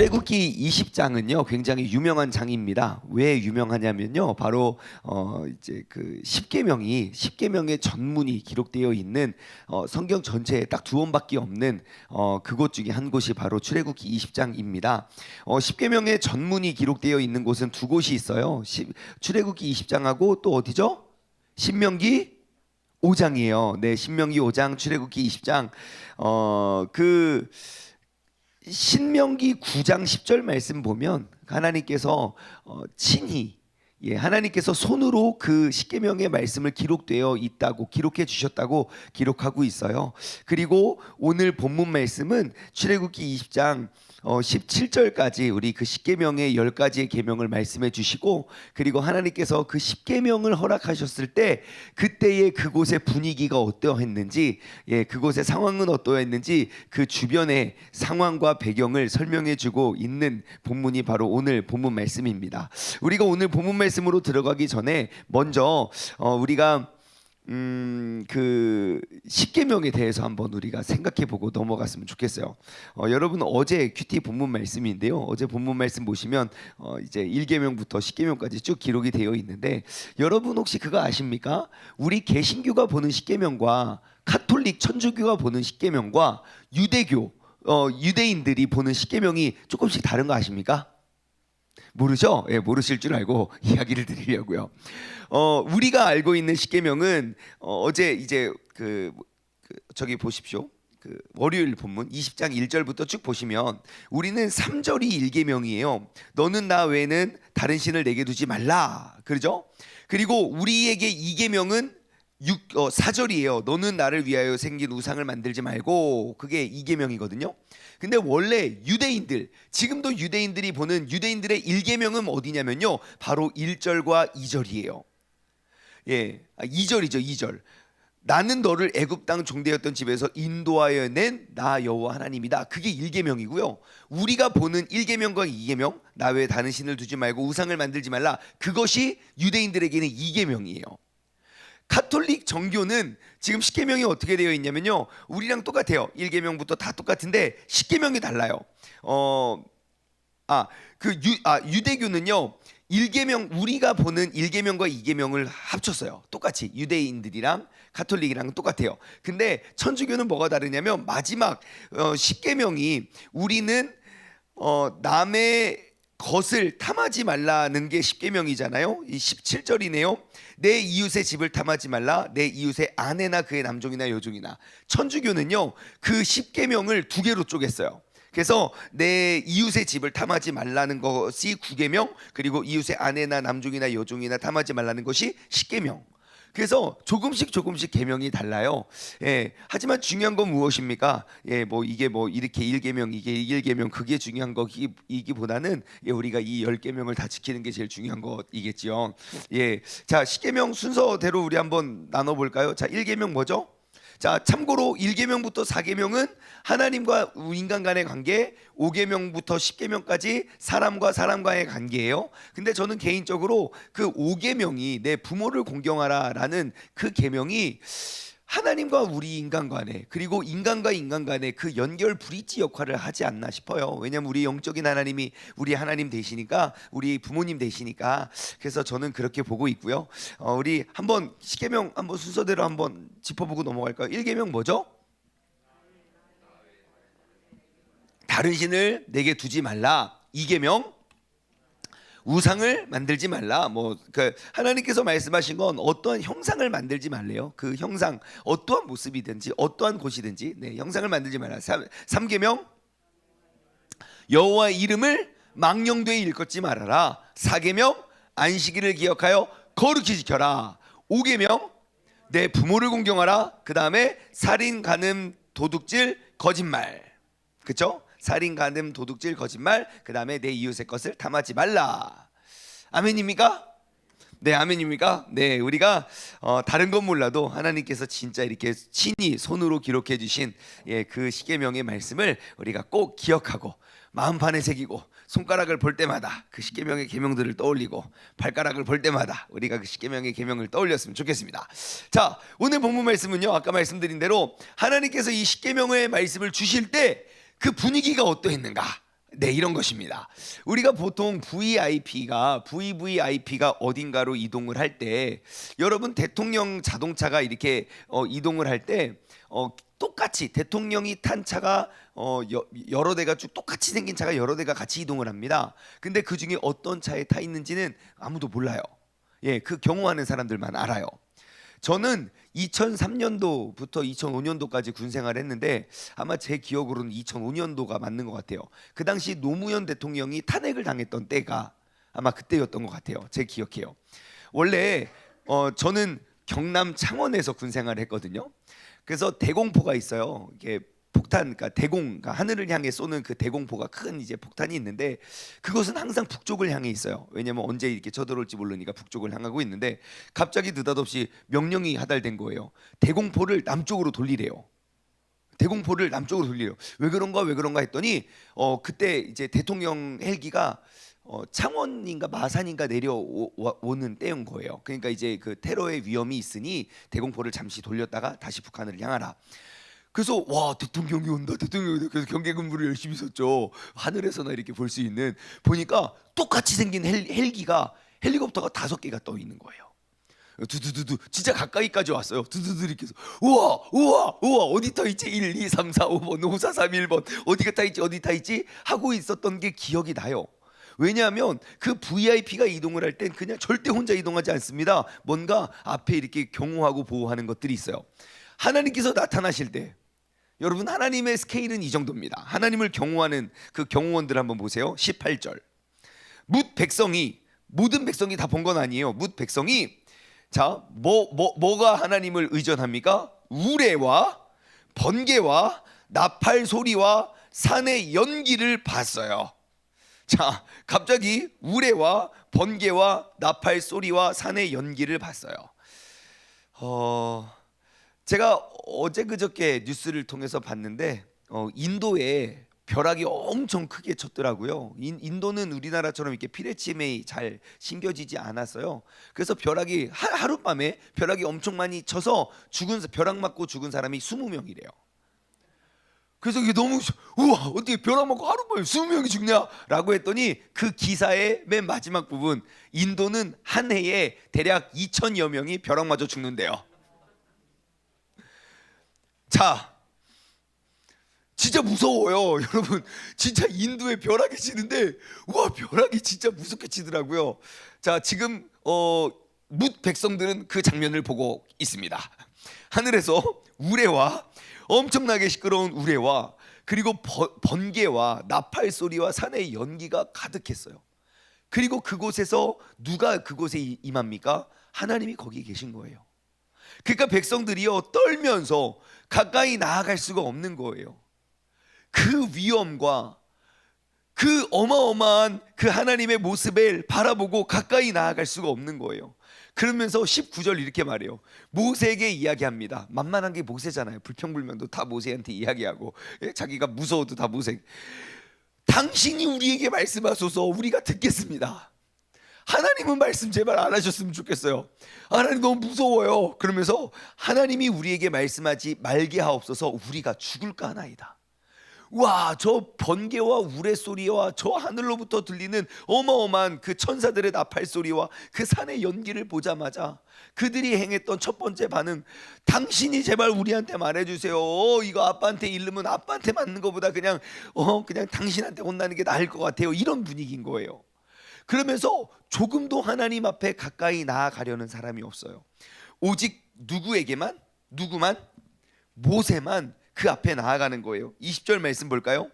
출애굽기 20장은요 굉장히 유명한 장입니다. 왜 유명하냐면요, 바로 이제 그 십계명의 전문이 기록되어 있는 성경 전체에 딱 두 번밖에 없는 그곳 중에 한 곳이 바로 출애굽기 20장입니다. 십계명의 전문이 기록되어 있는 곳은 두 곳이 있어요. 출애굽기 20장하고 또 어디죠? 신명기 5장이에요. 네, 신명기 5장, 출애굽기 20장. 그 신명기 9장 10절 말씀 보면 하나님께서 친히 하나님께서 손으로 그 십계명의 말씀을 기록해 주셨다고 기록하고 있어요. 그리고 오늘 본문 말씀은 출애굽기 20장 17절까지 우리 그 십계명의 10가지의 계명을 말씀해 주시고, 그리고 하나님께서 그 십계명을 허락하셨을 때 그때의 그곳의 분위기가 어떠했는지, 그곳의 상황은 어떠했는지 그 주변의 상황과 배경을 설명해 주고 있는 본문이 바로 오늘 본문 말씀입니다. 우리가 오늘 본문 말씀으로 들어가기 전에 먼저 우리가 그 십계명에 대해서 한번 우리가 생각해보고 넘어갔으면 좋겠어요. 여러분, 어제 큐티 본문 말씀인데요. 어제 본문 말씀 보시면 이제 1계명부터 10계명까지 쭉 기록이 되어 있는데, 여러분 혹시 그거 아십니까? 우리 개신교가 보는 십계명과 가톨릭 천주교가 보는 십계명과 유대교 유대인들이 보는 십계명이 조금씩 다른 거 아십니까? 모르죠? 모르실 줄 알고 이야기를 드리려고요. 우리가 알고 있는 십계명은 어제 이제 저기 보십시오. 그 월요일 본문 20장 1절부터 쭉 보시면 우리는 3절이 1계명이에요. 너는 나 외에는 다른 신을 내게 두지 말라. 그러죠? 그리고 우리에게 2계명은 4절이에요. 너는 나를 위하여 생긴 우상을 만들지 말고. 그게 2계명이거든요. 근데 원래 유대인들, 지금도 유대인들이 보는 유대인들의 1계명은 어디냐면요, 바로 1절과 2절이에요. 2절이죠. 2절. 나는 너를 애굽 땅 종되었던 집에서 인도하여 낸 나 여호와 하나님이다. 그게 1계명이고요. 우리가 보는 1계명과 2계명, 나 외에 다른 신을 두지 말고 우상을 만들지 말라, 그것이 유대인들에게는 2계명이에요. 가톨릭 정교는 지금 십계명이 어떻게 되어 있냐면요, 우리랑 똑같아요. 1계명부터 다 똑같은데 십계명이 달라요. 유대교는요 1계명, 우리가 보는 1계명과 2계명을 합쳤어요. 똑같이 유대인들이랑 가톨릭이랑 똑같아요. 근데 천주교는 뭐가 다르냐면 마지막 10계명이 우리는 남의 것을 탐하지 말라는 게 십계명이잖아요. 이 17절이네요. 내 이웃의 집을 탐하지 말라, 내 이웃의 아내나 그의 남종이나 여종이나. 천주교는요 그 십계명을 두 개로 쪼갰어요. 그래서 내 이웃의 집을 탐하지 말라는 것이 9계명, 그리고 이웃의 아내나 남종이나 여종이나 탐하지 말라는 것이 10계명. 그래서 조금씩 계명이 달라요. 하지만 중요한 건 무엇입니까? 이게 이렇게 1계명, 이게 1계명, 그게 중요한 거이기보다는 우리가 이 10계명을 다 지키는 게 제일 중요한 것이겠죠. 자, 10계명 순서대로 우리 한번 나눠 볼까요? 자, 1계명 뭐죠? 자, 참고로 1계명부터 4계명은 하나님과 인간 간의 관계, 5계명부터 10계명까지 사람과 사람과의 관계예요. 근데 저는 개인적으로 그 5계명이 내 부모를 공경하라라는 그 계명이 하나님과 우리 인간 간에, 그리고 인간과 인간 간에 그 연결 브릿지 역할을 하지 않나 싶어요. 왜냐면 우리 영적인 하나님이 우리 하나님 되시니까, 우리 부모님 되시니까. 그래서 저는 그렇게 보고 있고요. 우리 한번 십계명 한번 순서대로 한번 짚어보고 넘어갈까요? 1계명 뭐죠? 다른 신을 내게 두지 말라. 2계명 우상을 만들지 말라. 하나님께서 말씀하신 건 어떠한 형상을 만들지 말래요. 그 형상, 어떠한 모습이든지 어떠한 곳이든지 형상을 만들지 말라. 3계명 여호와의 이름을 망령되이 일컫지 말아라. 4계명 안식일을 기억하여 거룩히 지켜라. 5계명 내 부모를 공경하라. 그 다음에 살인, 간음, 도둑질, 거짓말. 그렇죠? 살인, 간음, 도둑질, 거짓말. 그 다음에 내 이웃의 것을 탐하지 말라. 아멘입니까? 네, 아멘입니까? 네, 우리가 다른 건 몰라도 하나님께서 진짜 이렇게 친히 손으로 기록해 주신 그 십계명의 말씀을 우리가 꼭 기억하고 마음판에 새기고, 손가락을 볼 때마다 그 십계명의 계명들을 떠올리고, 발가락을 볼 때마다 우리가 그 십계명의 계명을 떠올렸으면 좋겠습니다. 자, 오늘 본문 말씀은요, 아까 말씀드린 대로 하나님께서 이 십계명의 말씀을 주실 때 그 분위기가 어떠했는가, 네, 이런 것입니다. 우리가 보통 VVIP가 어딘가로 이동을 할 때, 여러분 대통령 자동차가 이렇게 이동을 할 때 똑같이 대통령이 탄 차가 여러 대가 쭉 똑같이 생긴 차가 여러 대가 같이 이동을 합니다. 근데 그 중에 어떤 차에 타 있는지는 아무도 몰라요. 예, 그 경호하는 사람들만 알아요. 저는 2003년도부터 2005년도까지 군 생활했는데 아마 제 기억으로는 2005년도가 맞는 것 같아요. 그 당시 노무현 대통령이 탄핵을 당했던 때가 아마 그때였던 것 같아요. 제 기억해요. 원래 저는 경남 창원에서 군 생활을 했거든요. 그래서 대공포가 있어요. 이게 폭탄, 그러니까 그러니까 하늘을 향해 쏘는 그 대공포가 큰 이제 폭탄이 있는데 그것은 항상 북쪽을 향해 있어요. 왜냐면 언제 이렇게 쳐들어올지 모르니까 북쪽을 향하고 있는데 갑자기 느닷없이 명령이 하달된 거예요. 대공포를 남쪽으로 돌리래요. 대공포를 남쪽으로 돌리래요. 왜 그런가 했더니 그때 이제 대통령 헬기가 창원인가 마산인가 내려오는 때인 거예요. 그러니까 이제 그 테러의 위험이 있으니 대공포를 잠시 돌렸다가 다시 북한을 향하라. 그래서 와, 대통령이 온다. 그래서 경계 근무를 열심히 썼죠. 하늘에서나 이렇게 볼 수 있는, 보니까 똑같이 생긴 헬리콥터가 5개가 떠 있는 거예요. 두두두두, 진짜 가까이까지 왔어요. 두두두 이렇게 해서 우와 어디 타 있지? 1, 2, 3, 4, 5번 5, 4, 3, 1번 어디가 타 있지 어디 타 있지 하고 있었던 게 기억이 나요. 왜냐하면 그 VIP가 이동을 할 땐 그냥 절대 혼자 이동하지 않습니다. 뭔가 앞에 이렇게 경호하고 보호하는 것들이 있어요. 하나님께서 나타나실 때, 여러분 하나님의 스케일은 이 정도입니다. 하나님을 경호하는 그 경호원들 한번 보세요. 18절. 뭇 백성이, 모든 백성이 다 본 건 아니에요. 뭇 백성이, 자, 뭐가 하나님을 의존합니까? 우레와 번개와 나팔 소리와 산의 연기를 봤어요. 자, 갑자기 우레와 번개와 나팔 소리와 산의 연기를 봤어요. 제가 어제 그저께 뉴스를 통해서 봤는데 인도에 벼락이 엄청 크게 쳤더라고요. 인도는 우리나라처럼 이렇게 피레침이 잘 심겨지지 않았어요. 그래서 벼락이 하룻밤에 벼락이 엄청 많이 쳐서 벼락 맞고 죽은 사람이 20명이래요. 그래서 이게 너무, 우와, 어떻게 벼락 맞고 하룻밤에 20명이 죽냐라고 했더니 그 기사의 맨 마지막 부분, 인도는 한 해에 대략 2,000여 명이 벼락 맞아 죽는데요. 자, 진짜 무서워요. 여러분, 진짜 인도에 벼락이 치는데, 와, 벼락이 진짜 무섭게 치더라고요. 자, 지금 뭇 백성들은 그 장면을 보고 있습니다. 하늘에서 우레와, 엄청나게 시끄러운 우레와, 그리고 번개와 나팔 소리와 산의 연기가 가득했어요. 그리고 그곳에서 누가 그곳에 임합니까? 하나님이 거기 계신 거예요. 그러니까 백성들이요, 떨면서 가까이 나아갈 수가 없는 거예요. 그 위엄과 그 어마어마한 그 하나님의 모습을 바라보고 가까이 나아갈 수가 없는 거예요. 그러면서 19절 이렇게 말해요. 모세에게 이야기합니다. 만만한 게 모세잖아요. 불평불만도 다 모세한테 이야기하고, 자기가 무서워도 다 모세. 당신이 우리에게 말씀하소서, 우리가 듣겠습니다. 하나님은 말씀 제발 안 하셨으면 좋겠어요. 하나님 너무 무서워요. 그러면서 하나님이 우리에게 말씀하지 말게 하옵소서, 우리가 죽을까 하나이다. 와, 저 번개와 우레소리와 저 하늘로부터 들리는 어마어마한 그 천사들의 나팔 소리와 그 산의 연기를 보자마자 그들이 행했던 첫 번째 반응, 당신이 제발 우리한테 말해주세요. 이거 아빠한테 잃으면 아빠한테 맞는 것보다 그냥 당신한테 혼나는 게 나을 것 같아요. 이런 분위기인 거예요. 그러면서 조금도 하나님 앞에 가까이 나아가려는 사람이 없어요. 오직 누구만? 모세만 그 앞에 나아가는 거예요. 20절 말씀 볼까요?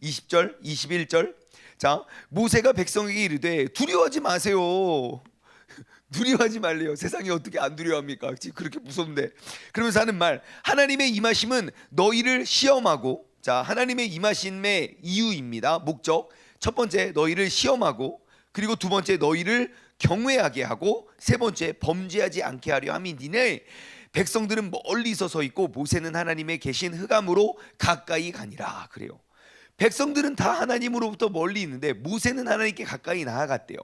20절, 21절. 자, 모세가 백성에게 이르되 두려워하지 마세요. 두려워하지 말래요. 세상이 어떻게 안 두려워합니까? 지금 그렇게 무섭는데. 그러면서 하는 말, 하나님의 임하심은 너희를 시험하고, 자, 하나님의 임하심의 이유입니다. 목적. 첫 번째, 너희를 시험하고, 그리고 두 번째, 너희를 경외하게 하고, 세 번째, 범죄하지 않게 하려 함이니네. 백성들은 멀리서 서 있고 모세는 하나님의 계신 흑암으로 가까이 가니라. 그래요. 백성들은 다 하나님으로부터 멀리 있는데 모세는 하나님께 가까이 나아갔대요.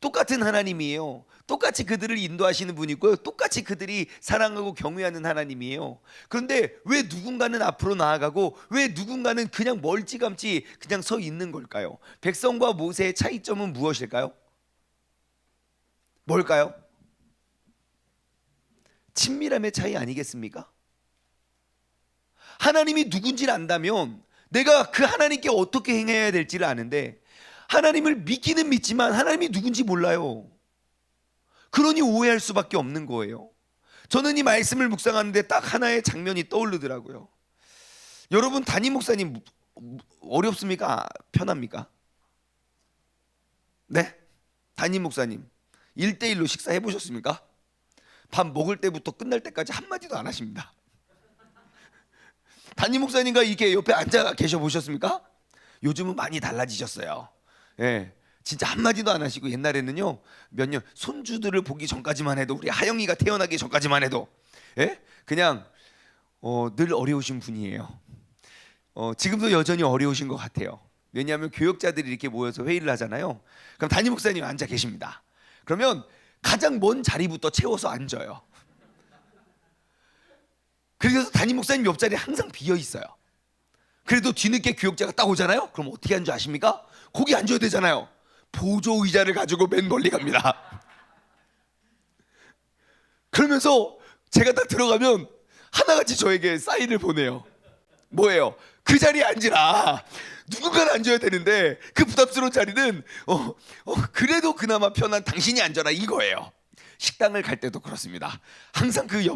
똑같은 하나님이에요. 똑같이 그들을 인도하시는 분이고요. 똑같이 그들이 사랑하고 경외하는 하나님이에요. 그런데 왜 누군가는 앞으로 나아가고 왜 누군가는 그냥 멀찌감치 그냥 서 있는 걸까요? 백성과 모세의 차이점은 무엇일까요? 뭘까요? 친밀함의 차이 아니겠습니까? 하나님이 누군지를 안다면 내가 그 하나님께 어떻게 행해야 될지를 아는데, 하나님을 믿기는 믿지만 하나님이 누군지 몰라요. 그러니 오해할 수밖에 없는 거예요. 저는 이 말씀을 묵상하는데 딱 하나의 장면이 떠오르더라고요. 여러분, 담임 목사님 어렵습니까? 편합니까? 네? 담임 목사님 1대1로 식사해 보셨습니까? 밥 먹을 때부터 끝날 때까지 한마디도 안 하십니다. 담임 목사님과 이렇게 옆에 앉아 계셔 보셨습니까? 요즘은 많이 달라지셨어요. 예, 진짜 한마디도 안 하시고, 옛날에는요, 몇 년 손주들을 보기 전까지만 해도, 우리 하영이가 태어나기 전까지만 해도, 예, 그냥 늘 어려우신 분이에요. 지금도 여전히 어려우신 것 같아요. 왜냐하면 교역자들이 이렇게 모여서 회의를 하잖아요. 그럼 담임 목사님 앉아 계십니다. 그러면 가장 먼 자리부터 채워서 앉아요. 그래서 담임 목사님 옆자리 항상 비어 있어요. 그래도 뒤늦게 교역자가 딱 오잖아요. 그럼 어떻게 하는 줄 아십니까? 거기 앉아야 되잖아요. 보조 의자를 가지고 맨 멀리 갑니다. 그러면서 제가 딱 들어가면 하나같이 저에게 사인을 보내요. 뭐예요? 그 자리에 앉으라. 누군가는 앉아야 되는데 그 부담스러운 자리는 그래도 그나마 편한 당신이 앉아라, 이거예요. 식당을 갈 때도 그렇습니다. 항상 그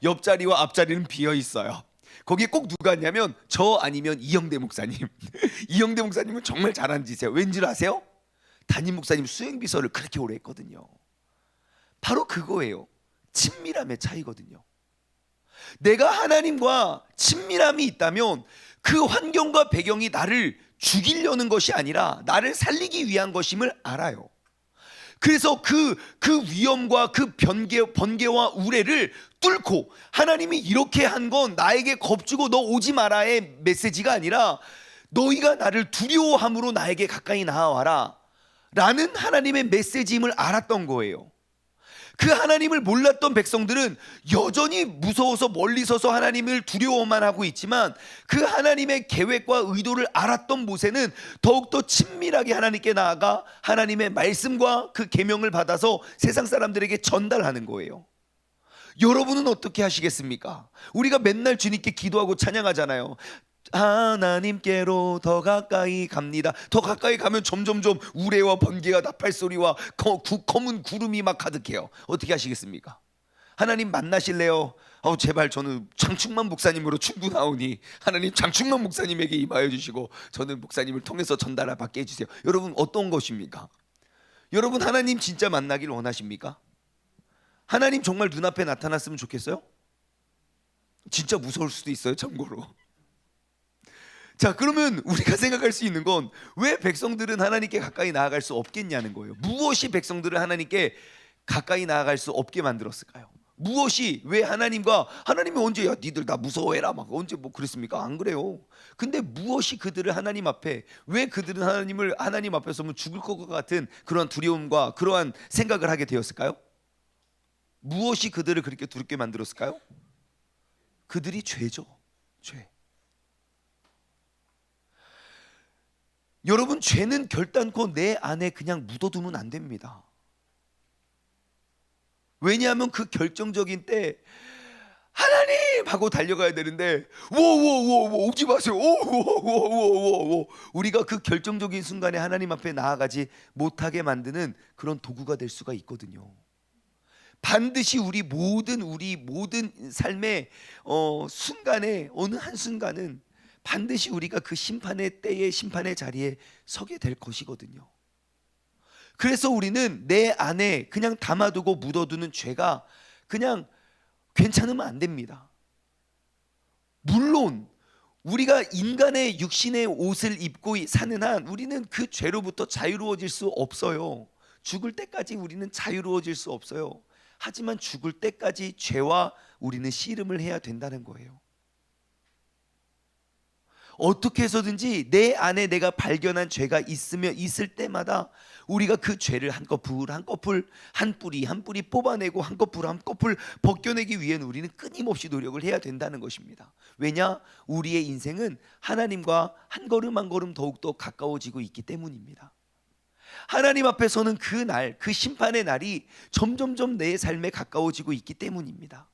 옆자리와 앞자리는 비어 있어요. 거기에 꼭 누가 앉냐면 저 아니면 이영대 목사님. 이영대 목사님은 정말 잘 앉으세요. 왠지 아세요? 담임 목사님 수행비서를 그렇게 오래 했거든요. 바로 그거예요. 친밀함의 차이거든요. 내가 하나님과 친밀함이 있다면 그 환경과 배경이 나를 죽이려는 것이 아니라 나를 살리기 위한 것임을 알아요. 그래서 그 위험과 그 번개와 우레를 뚫고, 하나님이 이렇게 한 건 나에게 겁주고 너 오지 마라의 메시지가 아니라 너희가 나를 두려워함으로 나에게 가까이 나아와라 라는 하나님의 메시지임을 알았던 거예요. 그 하나님을 몰랐던 백성들은 여전히 무서워서 멀리 서서 하나님을 두려워만 하고 있지만, 그 하나님의 계획과 의도를 알았던 모세는 더욱더 친밀하게 하나님께 나아가 하나님의 말씀과 그 계명을 받아서 세상 사람들에게 전달하는 거예요. 여러분은 어떻게 하시겠습니까? 우리가 맨날 주님께 기도하고 찬양하잖아요. 하나님께로 더 가까이 갑니다. 더 가까이 가면 점점점 우레와 번개와 나팔 소리와 검은 구름이 막 가득해요. 어떻게 하시겠습니까? 하나님 만나실래요? 제발 저는 장충만 목사님으로 충분하오니 하나님 장충만 목사님에게 임하여 주시고 저는 목사님을 통해서 전달을 받게 해주세요. 여러분, 어떤 것입니까? 여러분, 하나님 진짜 만나길 원하십니까? 하나님 정말 눈앞에 나타났으면 좋겠어요? 진짜 무서울 수도 있어요, 참고로. 자, 그러면 우리가 생각할 수 있는 건 왜 백성들은 하나님께 가까이 나아갈 수 없겠냐는 거예요. 무엇이 백성들을 하나님께 가까이 나아갈 수 없게 만들었을까요? 무엇이, 왜 하나님이 언제 야 니들 다 무서워해라 막 언제 뭐 그랬습니까? 안 그래요. 근데 무엇이 그들을 하나님 앞에, 왜 그들은 하나님 앞에 서면 죽을 것 같은 그러한 두려움과 그러한 생각을 하게 되었을까요? 무엇이 그들을 그렇게 두렵게 만들었을까요? 그들이 죄죠. 죄. 여러분, 죄는 결단코 내 안에 그냥 묻어두면 안 됩니다. 왜냐하면 그 결정적인 때 하나님 하고 달려가야 되는데 워워워워 오지 마세요. 오워워워워 우리가 그 결정적인 순간에 하나님 앞에 나아가지 못하게 만드는 그런 도구가 될 수가 있거든요. 반드시 우리 모든 삶의 순간에 어느 한 순간은 반드시 우리가 그 심판의 때에 심판의 자리에 서게 될 것이거든요. 그래서 우리는 내 안에 그냥 담아두고 묻어두는 죄가 그냥 괜찮으면 안 됩니다. 물론 우리가 인간의 육신의 옷을 입고 사는 한 우리는 그 죄로부터 자유로워질 수 없어요. 죽을 때까지 우리는 자유로워질 수 없어요. 하지만 죽을 때까지 죄와 우리는 씨름을 해야 된다는 거예요. 어떻게 해서든지 내 안에 내가 발견한 죄가 있을 때마다 우리가 그 죄를 한꺼풀 한꺼풀, 한 뿌리 한 뿌리 뽑아내고 한꺼풀 한꺼풀 벗겨내기 위해는 우리는 끊임없이 노력을 해야 된다는 것입니다. 왜냐? 우리의 인생은 하나님과 한 걸음 한 걸음 더욱더 가까워지고 있기 때문입니다. 하나님 앞에서는 그 날, 그 심판의 날이 점점점 내 삶에 가까워지고 있기 때문입니다.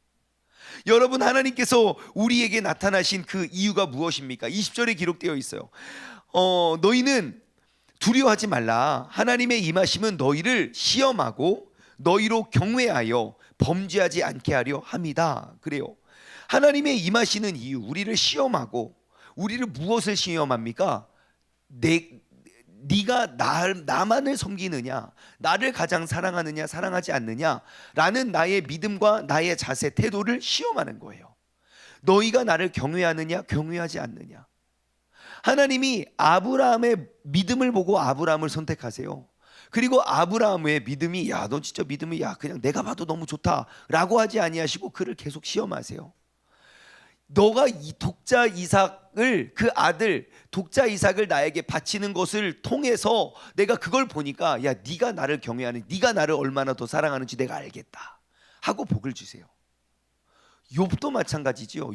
여러분, 하나님께서 우리에게 나타나신 그 이유가 무엇입니까? 20절에 기록되어 있어요. 너희는 두려워하지 말라. 하나님의 임하심은 너희를 시험하고 너희로 경외하여 범죄하지 않게 하려 함이다. 그래요. 하나님의 임하시는 이유, 우리를 시험하고, 우리를 무엇을 시험합니까? 네가 나만을 섬기느냐, 나를 가장 사랑하느냐 사랑하지 않느냐 라는 나의 믿음과 나의 자세, 태도를 시험하는 거예요. 너희가 나를 경외하느냐 경외하지 않느냐. 하나님이 아브라함의 믿음을 보고 아브라함을 선택하세요. 그리고 아브라함의 믿음이, 야, 넌 진짜 믿음이, 야, 그냥 내가 봐도 너무 좋다 라고 하지 아니하시고 그를 계속 시험하세요. 너가 이 독자 이삭을, 그 아들 독자 이삭을 나에게 바치는 것을 통해서 내가 그걸 보니까, 야, 네가 나를 경외하는, 네가 나를 얼마나 더 사랑하는지 내가 알겠다 하고 복을 주세요. 욥도 마찬가지지요.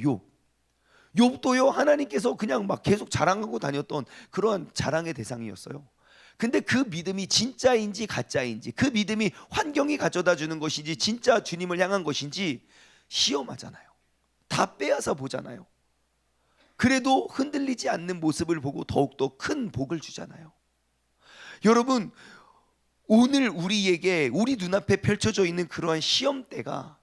욥도요, 하나님께서 그냥 막 계속 자랑하고 다녔던 그러한 자랑의 대상이었어요. 근데 그 믿음이 진짜인지 가짜인지, 그 믿음이 환경이 가져다 주는 것인지 진짜 주님을 향한 것인지 시험하잖아요. 다 빼앗아 보잖아요. 그래도 흔들리지 않는 모습을 보고 더욱더 큰 복을 주잖아요. 여러분, 오늘 우리에게, 우리 눈앞에 펼쳐져 있는 그러한 시험대가,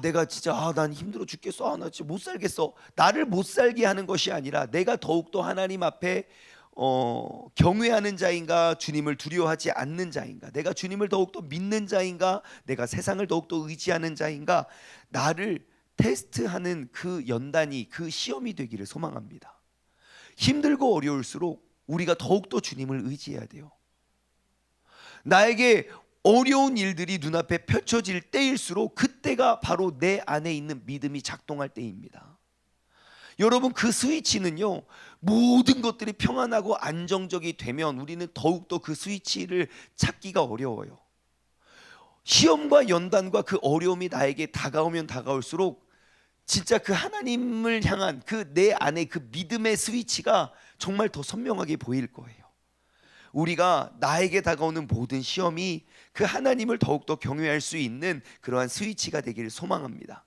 내가 진짜 난 힘들어 죽겠어, 나 진짜 못 살겠어, 나를 못 살게 하는 것이 아니라 내가 더욱더 하나님 앞에 경외하는 자인가, 주님을 두려워하지 않는 자인가, 내가 주님을 더욱더 믿는 자인가, 내가 세상을 더욱더 의지하는 자인가, 나를 테스트하는 그 연단이, 그 시험이 되기를 소망합니다. 힘들고 어려울수록 우리가 더욱더 주님을 의지해야 돼요. 나에게 어려운 일들이 눈앞에 펼쳐질 때일수록 그때가 바로 내 안에 있는 믿음이 작동할 때입니다. 여러분, 그 스위치는요, 모든 것들이 평안하고 안정적이 되면 우리는 더욱더 그 스위치를 찾기가 어려워요. 시험과 연단과 그 어려움이 나에게 다가오면 다가올수록 진짜 그 하나님을 향한 그 내 안에 그 믿음의 스위치가 정말 더 선명하게 보일 거예요. 우리가 나에게 다가오는 모든 시험이 그 하나님을 더욱더 경외할 수 있는 그러한 스위치가 되기를 소망합니다.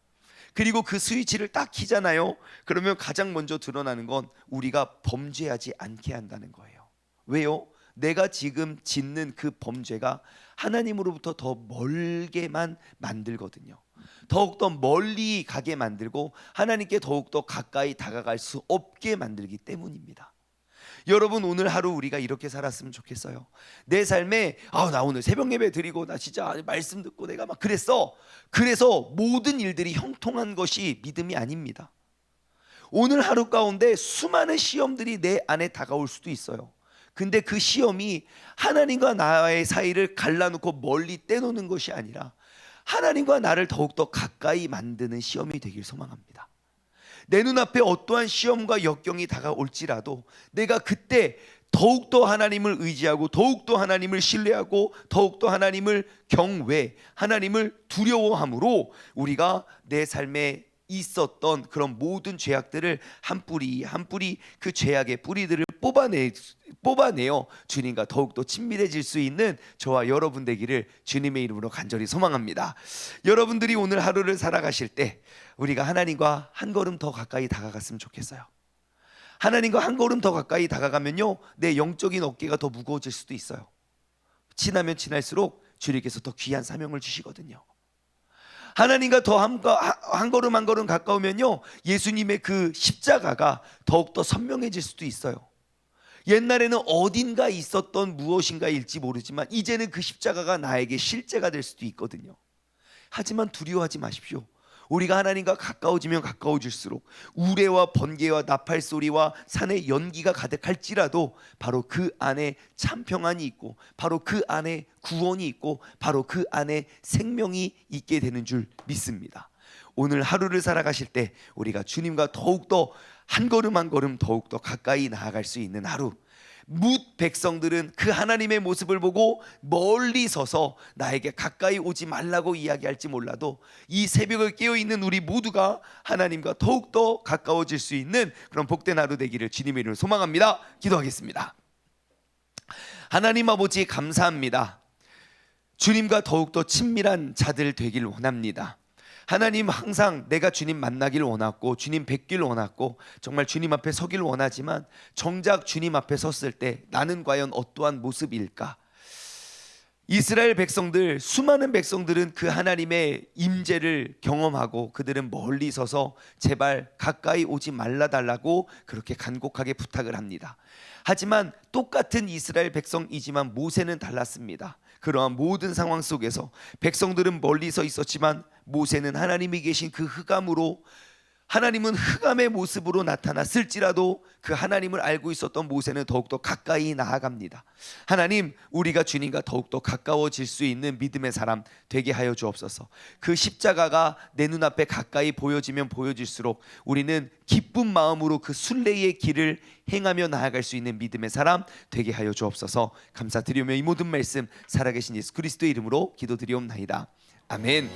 그리고 그 스위치를 딱 키잖아요. 그러면 가장 먼저 드러나는 건 우리가 범죄하지 않게 한다는 거예요. 왜요? 내가 지금 짓는 그 범죄가 하나님으로부터 더 멀게만 만들거든요. 더욱더 멀리 가게 만들고 하나님께 더욱더 가까이 다가갈 수 없게 만들기 때문입니다. 여러분, 오늘 하루 우리가 이렇게 살았으면 좋겠어요. 내 삶에 나 오늘 새벽 예배 드리고 나 진짜 말씀 듣고 내가 막 그래서 모든 일들이 형통한 것이 믿음이 아닙니다. 오늘 하루 가운데 수많은 시험들이 내 안에 다가올 수도 있어요. 근데 그 시험이 하나님과 나의 사이를 갈라놓고 멀리 떼놓는 것이 아니라 하나님과 나를 더욱더 가까이 만드는 시험이 되길 소망합니다. 내 눈앞에 어떠한 시험과 역경이 다가올지라도 내가 그때 더욱더 하나님을 의지하고 더욱더 하나님을 신뢰하고 더욱더 하나님을 경외, 하나님을 두려워함으로 우리가 내 삶에 있었던 그런 모든 죄악들을 한 뿌리 한 뿌리 그 죄악의 뿌리들을 뽑아내어 주님과 더욱더 친밀해질 수 있는 저와 여러분 되기를 주님의 이름으로 간절히 소망합니다. 여러분들이 오늘 하루를 살아가실 때 우리가 하나님과 한 걸음 더 가까이 다가갔으면 좋겠어요. 하나님과 한 걸음 더 가까이 다가가면요, 내 영적인 어깨가 더 무거워질 수도 있어요. 지나면 지날수록 주님께서 더 귀한 사명을 주시거든요. 하나님과 더 한 걸음 한 걸음 가까우면요, 예수님의 그 십자가가 더욱더 선명해질 수도 있어요. 옛날에는 어딘가 있었던 무엇인가일지 모르지만 이제는 그 십자가가 나에게 실제가 될 수도 있거든요. 하지만 두려워하지 마십시오. 우리가 하나님과 가까워지면 가까워질수록 우레와 번개와 나팔 소리와 산의 연기가 가득할지라도 바로 그 안에 참 평안이 있고 바로 그 안에 구원이 있고 바로 그 안에 생명이 있게 되는 줄 믿습니다. 오늘 하루를 살아가실 때 우리가 주님과 더욱더 한 걸음 한 걸음 더욱더 가까이 나아갈 수 있는 하루. 뭇 백성들은 그 하나님의 모습을 보고 멀리 서서 나에게 가까이 오지 말라고 이야기할지 몰라도 이 새벽을 깨어있는 우리 모두가 하나님과 더욱더 가까워질 수 있는 그런 복된 하루 되기를 주님의 이름으로 소망합니다. 기도하겠습니다. 하나님 아버지 감사합니다. 주님과 더욱더 친밀한 자들 되길 원합니다. 하나님, 항상 내가 주님 만나길 원했고 주님 뵙길 원했고 정말 주님 앞에 서길 원하지만 정작 주님 앞에 섰을 때 나는 과연 어떠한 모습일까? 이스라엘 백성들, 수많은 백성들은 그 하나님의 임재를 경험하고 그들은 멀리 서서 제발 가까이 오지 말라달라고 그렇게 간곡하게 부탁을 합니다. 하지만 똑같은 이스라엘 백성이지만 모세는 달랐습니다. 그러한 모든 상황 속에서 백성들은 멀리 서 있었지만 모세는 하나님이 계신 그 흑암으로, 하나님은 흑암의 모습으로 나타났을지라도 그 하나님을 알고 있었던 모세는 더욱더 가까이 나아갑니다. 하나님, 우리가 주님과 더욱더 가까워질 수 있는 믿음의 사람 되게 하여 주옵소서. 그 십자가가 내 눈앞에 가까이 보여지면 보여질수록 우리는 기쁜 마음으로 그 순례의 길을 행하며 나아갈 수 있는 믿음의 사람 되게 하여 주옵소서. 감사드리며 이 모든 말씀 살아계신 예수 그리스도의 이름으로 기도드리옵나이다. 아멘.